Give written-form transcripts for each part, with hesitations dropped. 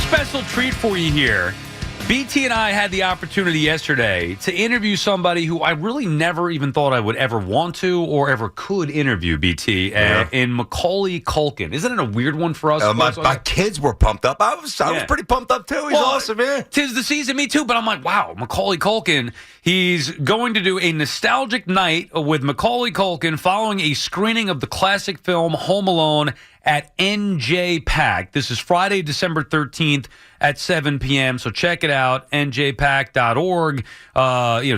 special treat for you here. BT and I had the opportunity yesterday to interview somebody who I really never even thought I would ever want to or ever could interview, BT, in Macaulay Culkin. Isn't it a weird one for us? My kids were pumped up. I was pretty pumped up, too. He's awesome, man. 'Tis the season, me too. But I'm like, wow, Macaulay Culkin. He's going to do a nostalgic night with Macaulay Culkin following a screening of the classic film Home Alone at NJ Pack. This is Friday, December 13th at 7 p.m. So check it out, njpack.org.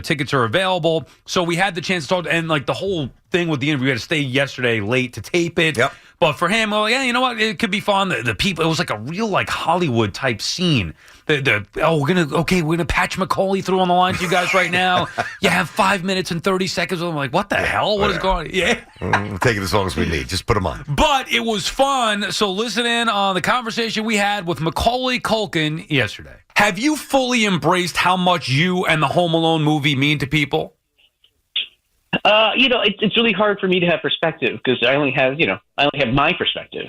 Tickets are available. So we had the chance to talk, and like the whole thing with the interview, we had to stay yesterday late to tape it. Yep. But for him, well, yeah, you know what? It could be fun. The people, it was like a real like Hollywood type scene. We're gonna patch Macaulay through on the line to you guys right now. You have 5 minutes and 30 seconds. I'm like, what the hell? What is going on? Yeah. We'll take it as long as we need. Just put them on. But it was fun. So listen in on the conversation we had with Macaulay Culkin yesterday. Have you fully embraced how much you and the Home Alone movie mean to people? It's really hard for me to have perspective because I only have my perspective,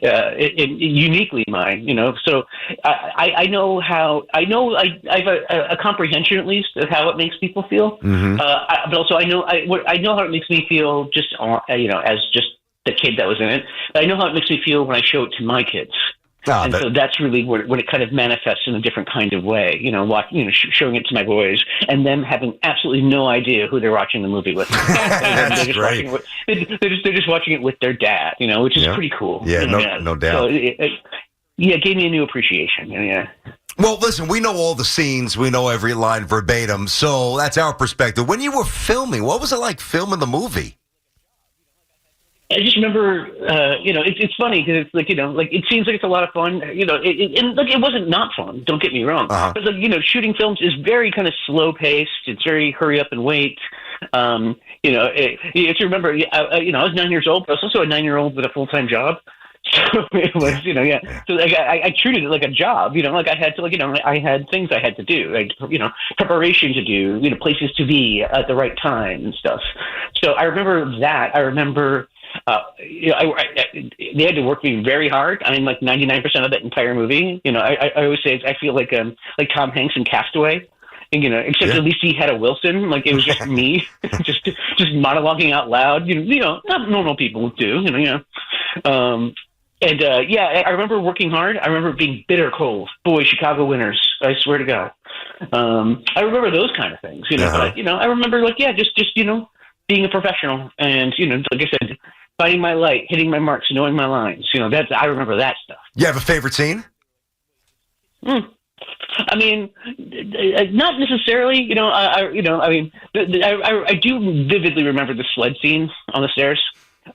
uniquely mine. So I know how I have a comprehension at least of how it makes people feel. Mm-hmm. But also I know how it makes me feel just as just the kid that was in it. But I know how it makes me feel when I show it to my kids. So that's really when it kind of manifests in a different kind of way, showing it to my boys and them having absolutely no idea who they're watching the movie with. That's great. They're just watching it with their dad, which is pretty cool. Yeah, no doubt. So it gave me a new appreciation. Yeah. Well, listen, we know all the scenes. We know every line verbatim. So that's our perspective. When you were filming, what was it like filming the movie? I just remember, it's funny because it's like, it seems like it's a lot of fun, it wasn't not fun. Don't get me wrong. Uh-huh. But shooting films is very kind of slow paced. It's very hurry up and wait. You have to remember, I was 9 years old, but I was also a 9-year-old with a full-time job. So it was, So I treated it like a job, I had to, I had things I had to do, preparation to do, places to be at the right time and stuff. So I remember that. I remember. They had to work me very hard. I mean, like 99% of that entire movie. I always say I feel like Tom Hanks in Castaway, and, except at least he had a Wilson. Like it was just me, just monologuing out loud. Not normal people do. I remember working hard. I remember being bitter cold. Boy, Chicago winters. I swear to God. I remember those kind of things. Uh-huh. But I remember just being a professional and like I said, finding my light, hitting my marks, knowing my lines. I remember that stuff. You have a favorite scene? I mean, not necessarily. I do vividly remember the sled scene on the stairs.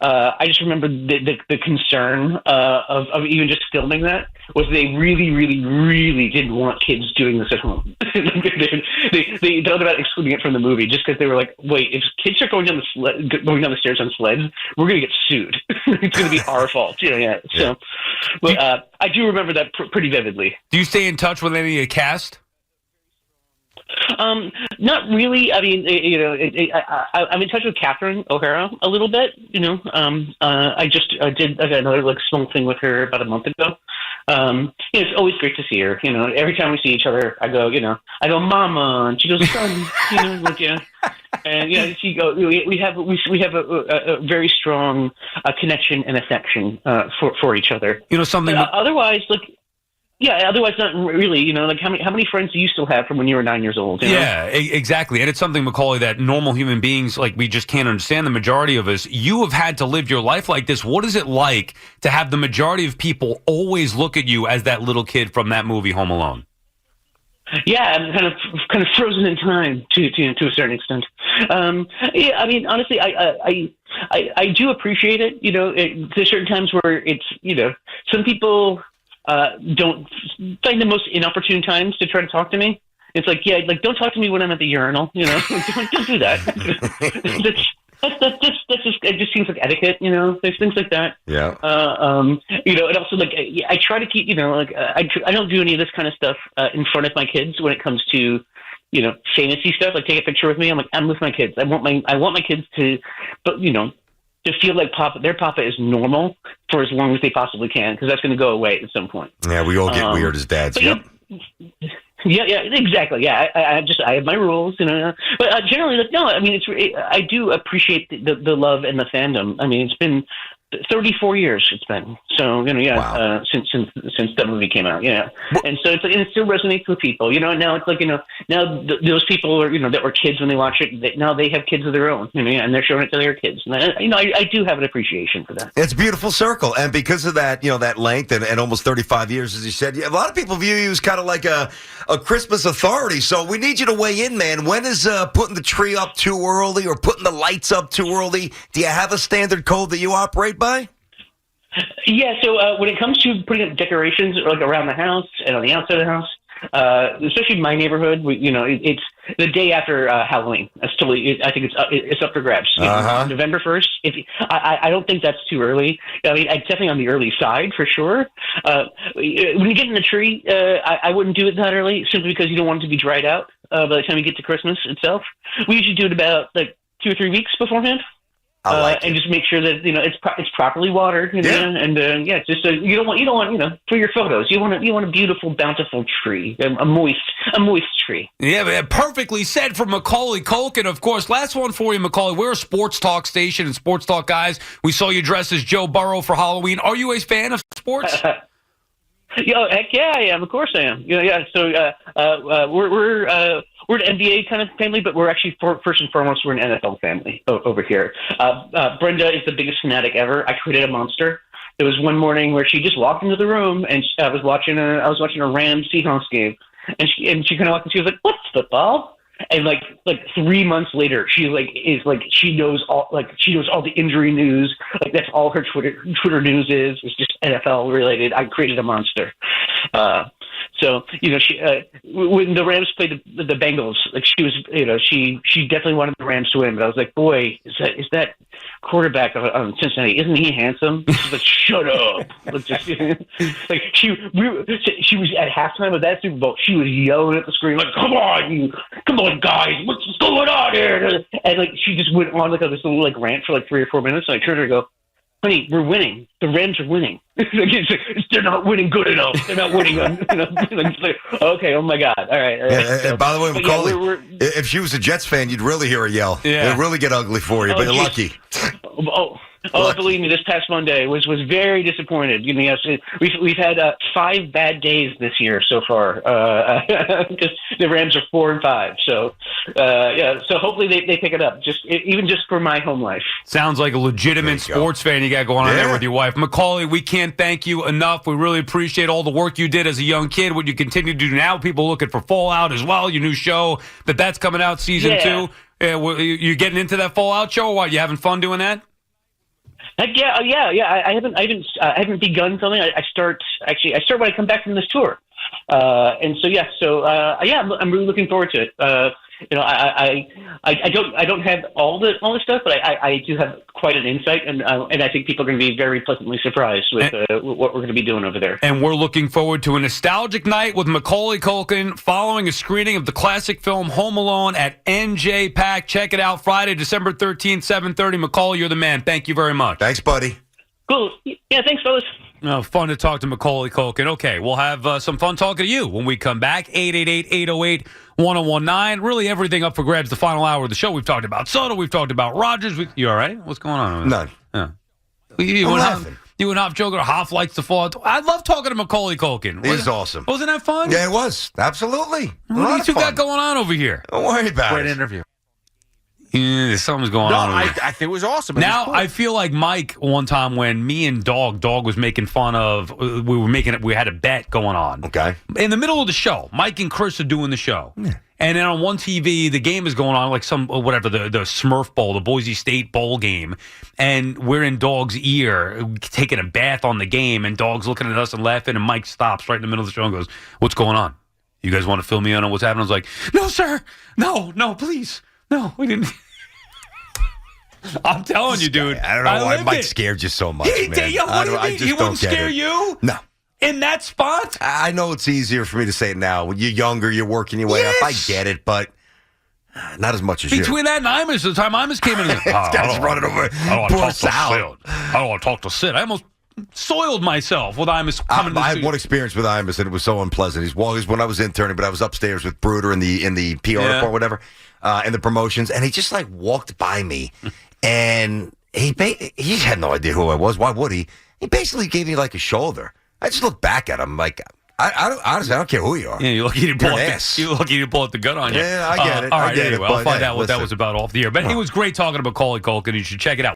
I just remember the concern of even just filming that was they really, really, really didn't want kids doing this at home. They thought about excluding it from the movie just because they were like, wait, if kids are going down the stairs on sleds, we're going to get sued. It's going to be our fault. So, but I do remember that pretty vividly. Do you stay in touch with any of the cast? Not really. I mean, I'm in touch with Catherine O'Hara a little bit. I did another small thing with her about a month ago. It's always great to see her. Every time we see each other, I go, Mama, and she goes, Son, and she goes. We have a very strong connection and affection for each other. Something. Otherwise, yeah, otherwise not really. How many friends do you still have from when you were 9 years old? Yeah, exactly. And it's something, Macaulay, that normal human beings, we just can't understand, the majority of us. You have had to live your life like this. What is it like to have the majority of people always look at you as that little kid from that movie, Home Alone? Yeah, I'm kind of frozen in time to a certain extent. I mean, honestly, I do appreciate it. There's certain times where it's, some people don't find the most inopportune times to try to talk to me. It's like, don't talk to me when I'm at the urinal, don't do that. It just seems like etiquette, there's things like that. Yeah. And also I try to keep, I don't do any of this kind of stuff in front of my kids when it comes to, fantasy stuff. Like take a picture with me. I'm with my kids. I want my kids to, but to feel like their papa is normal for as long as they possibly can, because that's going to go away at some point. Yeah, we all get weird as dads. Yep. Yeah, exactly. Yeah, I have my rules, But generally, no. I mean, I do appreciate the love and the fandom. I mean, it's been 34 years. It's been Wow. since that movie came out. Yeah, and so it's like, and it still resonates with people. Now it's like now those people are that were kids when they watch it. Now they have kids of their own. And they're showing it to their kids. And I do have an appreciation for that. It's a beautiful circle, and because of that, that length and almost 35 years, as you said, a lot of people view you as kind of like a Christmas authority. So we need you to weigh in, man. When is putting the tree up too early or putting the lights up too early? Do you have a standard code that you operate by? Yeah, so when it comes to putting up decorations like around the house and on the outside of the house, especially in my neighborhood, it's the day after Halloween. I think it's up for grabs. November 1st. I don't think that's too early. I mean, it's definitely on the early side for sure. When you get in the tree, I wouldn't do it that early, simply because you don't want it to be dried out by the time you get to Christmas itself. We usually do it about 2 or 3 weeks beforehand. And just make sure that it's properly watered, and just you don't want for your photos you want a beautiful, bountiful tree, a moist tree. Yeah, man, perfectly said from Macaulay Culkin, of course. Last one for you, Macaulay. We're a sports talk station and sports talk guys. We saw you dressed as Joe Burrow for Halloween. Are you a fan of sports? Heck yeah, I am. Of course I am. Yeah. So we're an NBA kind of family, but we're actually first and foremost we're an NFL family over here. Brenda is the biggest fanatic ever. I created a monster. There was one morning where she just walked into the room, and I was watching a Rams Seahawks game, and she kind of walked in. She was like, "What's football?" And like 3 months later, she knows all the injury news. Like that's all her Twitter news is. It's just NFL related. I created a monster. So she when the Rams played the Bengals, like she was she definitely wanted the Rams to win. But I was like, boy, is that quarterback on Cincinnati? Isn't he handsome? She's like, shut up. Like she was at halftime of that Super Bowl. She was yelling at the screen like, come on guys, what's going on here? And like she just went on this little rant for 3 or 4 minutes. And I turned to her and go, honey, we're winning. The Rams are winning. They're not winning good enough. They're not winning. Okay, oh my God. All right. And by the way, Macaulay, if she was a Jets fan, you'd really hear her yell. Yeah. It'd really get ugly for you, but you're lucky. Believe me, this past Monday was very disappointed. Yes, we've had 5 bad days this year so far. Because the Rams are 4 and 5. So so hopefully they pick it up. Even just for my home life. Sounds like a legitimate sports fan you got going on there with your wife, Macaulay. We can't thank you enough. We really appreciate all the work you did as a young kid. What you continue to do now. People looking for Fallout as well. Your new show that's coming out season 2. You getting into that Fallout show? Or what? You having fun doing that? Heck yeah, I haven't begun filming. I start when I come back from this tour, and I'm really looking forward to it. I don't have all the stuff, but I do have quite an insight, and I think people are going to be very pleasantly surprised with what we're going to be doing over there. And we're looking forward to a nostalgic night with Macaulay Culkin following a screening of the classic film Home Alone at NJ Pack. Check it out Friday, December 13th, 7:30. Macaulay, you're the man. Thank you very much. Thanks, buddy. Cool. Yeah, thanks, fellas. Fun to talk to Macaulay Culkin. Okay, we'll have some fun talking to you when we come back. 888-808-1019. Really everything up for grabs the final hour of the show. We've talked about Soto. We've talked about Rodgers. You all right? What's going on? None. Yeah. You and Hoff joking. Hoff likes to fall. I love talking to Macaulay Culkin. He's awesome. Wasn't that fun? Yeah, it was. Absolutely. What do you two got going on over here? Don't worry about it. Great interview. Yeah, something's going on. I think it was awesome. Now I feel like Mike one time when me and Dog was making fun of. We had a bet going on. Okay. In the middle of the show, Mike and Chris are doing the show. Yeah. And then on one TV, the game is going on, like the Smurf Bowl, the Boise State Bowl game. And we're in Dog's ear, taking a bath on the game, and Dog's looking at us and laughing, and Mike stops right in the middle of the show and goes, "What's going on? You guys want to fill me in on what's happening?" I was like, "No, sir. No, please. No, we didn't." I'm telling you, dude. I don't know why Mike scared you so much, man. He wouldn't scare you? No. In that spot? I know it's easier for me to say it now. When you're younger, you're working your way up. I get it, but Not as much as Between that and Imus, the time Imus came in, This guy's running over. Poor Sal. I don't want to talk to Sid. I almost soiled myself with Imus coming to I the had studio. one experience with Imus, and it was so unpleasant. He's when I was interning, but I was upstairs with Bruder in the PR or whatever, in the promotions, and he just like walked by me, and he had no idea who I was. Why would he? He basically gave me like a shoulder. I just looked back at him like, honestly, I don't care who you are. Yeah, you're lucky you didn't pull You're out an the, ass. you're lucky you didn't pull out the gun on you. Yeah, I get it. All I right, get anyway, it, I'll but, find hey, out what that listen. was about off the air. But it was great talking to Macaulay Culkin. You should check it out.